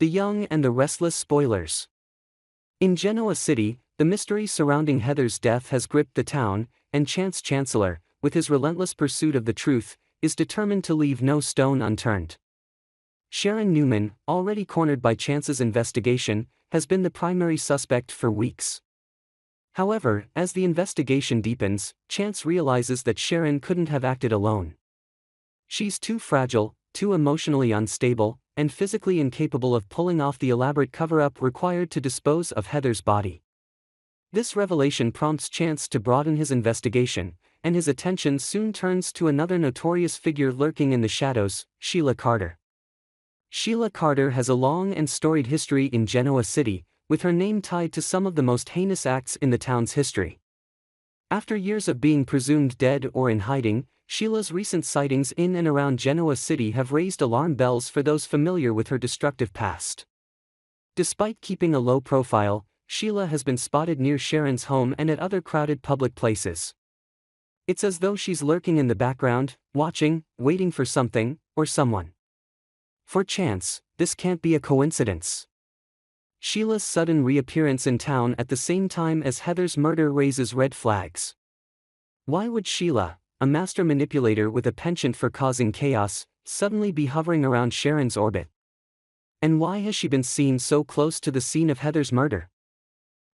The Young and the Restless spoilers. In Genoa City, the mystery surrounding Heather's death has gripped the town, and Chance Chancellor, with his relentless pursuit of the truth, is determined to leave no stone unturned. Sharon Newman, already cornered by Chance's investigation, has been the primary suspect for weeks. However, as the investigation deepens, Chance realizes that Sharon couldn't have acted alone. She's too fragile, too emotionally unstable, and physically incapable of pulling off the elaborate cover-up required to dispose of Heather's body. This revelation prompts Chance to broaden his investigation, and his attention soon turns to another notorious figure lurking in the shadows, Sheila Carter. Sheila Carter has a long and storied history in Genoa City, with her name tied to some of the most heinous acts in the town's history. After years of being presumed dead or in hiding, Sheila's recent sightings in and around Genoa City have raised alarm bells for those familiar with her destructive past. Despite keeping a low profile, Sheila has been spotted near Sharon's home and at other crowded public places. It's as though she's lurking in the background, watching, waiting for something, or someone. For Chance, this can't be a coincidence. Sheila's sudden reappearance in town at the same time as Heather's murder raises red flags. Why would Sheila, a master manipulator with a penchant for causing chaos, suddenly be hovering around Sharon's orbit? And why has she been seen so close to the scene of Heather's murder?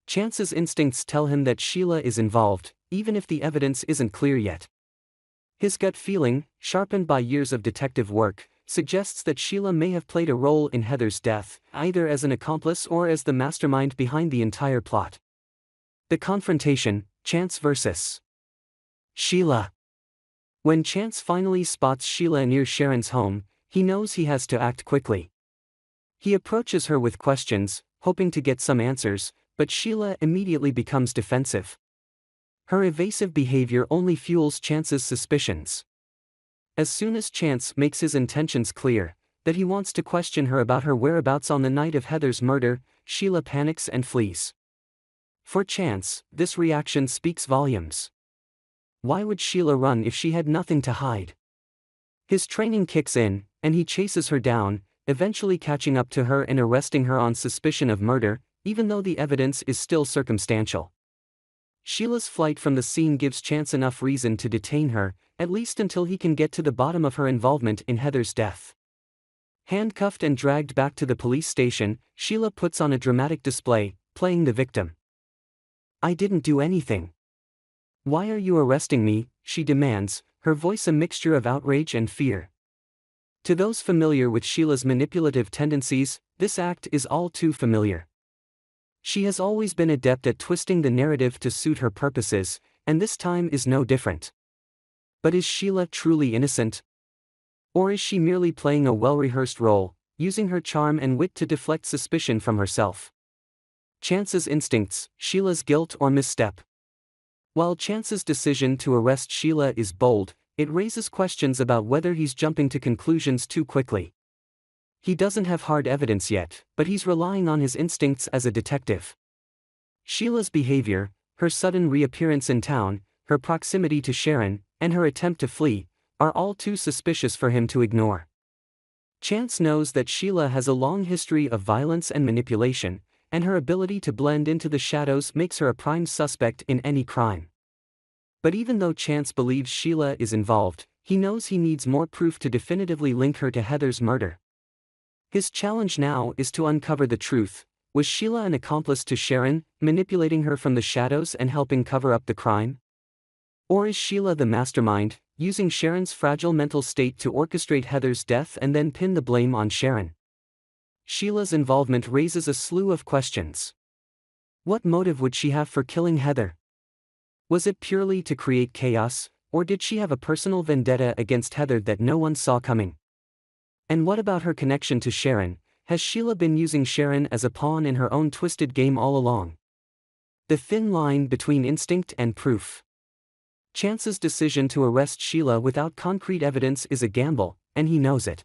Chance's instincts tell him that Sheila is involved, even if the evidence isn't clear yet. His gut feeling, sharpened by years of detective work, suggests that Sheila may have played a role in Heather's death, either as an accomplice or as the mastermind behind the entire plot. The confrontation, Chance vs. Sheila. When Chance finally spots Sheila near Sharon's home, he knows he has to act quickly. He approaches her with questions, hoping to get some answers, but Sheila immediately becomes defensive. Her evasive behavior only fuels Chance's suspicions. As soon as Chance makes his intentions clear, that he wants to question her about her whereabouts on the night of Heather's murder, Sheila panics and flees. For Chance, this reaction speaks volumes. Why would Sheila run if she had nothing to hide? His training kicks in, and he chases her down, eventually catching up to her and arresting her on suspicion of murder, even though the evidence is still circumstantial. Sheila's flight from the scene gives Chance enough reason to detain her, at least until he can get to the bottom of her involvement in Heather's death. Handcuffed and dragged back to the police station, Sheila puts on a dramatic display, playing the victim. "I didn't do anything. Why are you arresting me?" she demands, her voice a mixture of outrage and fear. To those familiar with Sheila's manipulative tendencies, this act is all too familiar. She has always been adept at twisting the narrative to suit her purposes, and this time is no different. But is Sheila truly innocent? Or is she merely playing a well-rehearsed role, using her charm and wit to deflect suspicion from herself? Chance's instincts, Sheila's guilt or misstep. While Chance's decision to arrest Sheila is bold, it raises questions about whether he's jumping to conclusions too quickly. He doesn't have hard evidence yet, but he's relying on his instincts as a detective. Sheila's behavior, her sudden reappearance in town, her proximity to Sharon, and her attempt to flee, are all too suspicious for him to ignore. Chance knows that Sheila has a long history of violence and manipulation, and her ability to blend into the shadows makes her a prime suspect in any crime. But even though Chance believes Sheila is involved, he knows he needs more proof to definitively link her to Heather's murder. His challenge now is to uncover the truth. Was Sheila an accomplice to Sharon, manipulating her from the shadows and helping cover up the crime? Or is Sheila the mastermind, using Sharon's fragile mental state to orchestrate Heather's death and then pin the blame on Sharon? Sheila's involvement raises a slew of questions. What motive would she have for killing Heather? Was it purely to create chaos, or did she have a personal vendetta against Heather that no one saw coming? And what about her connection to Sharon? Has Sheila been using Sharon as a pawn in her own twisted game all along? The thin line between instinct and proof. Chance's decision to arrest Sheila without concrete evidence is a gamble, and he knows it.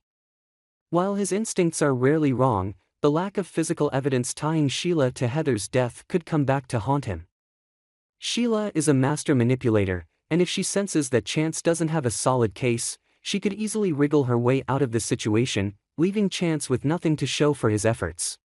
While his instincts are rarely wrong, the lack of physical evidence tying Sheila to Heather's death could come back to haunt him. Sheila is a master manipulator, and if she senses that Chance doesn't have a solid case, she could easily wriggle her way out of the situation, leaving Chance with nothing to show for his efforts.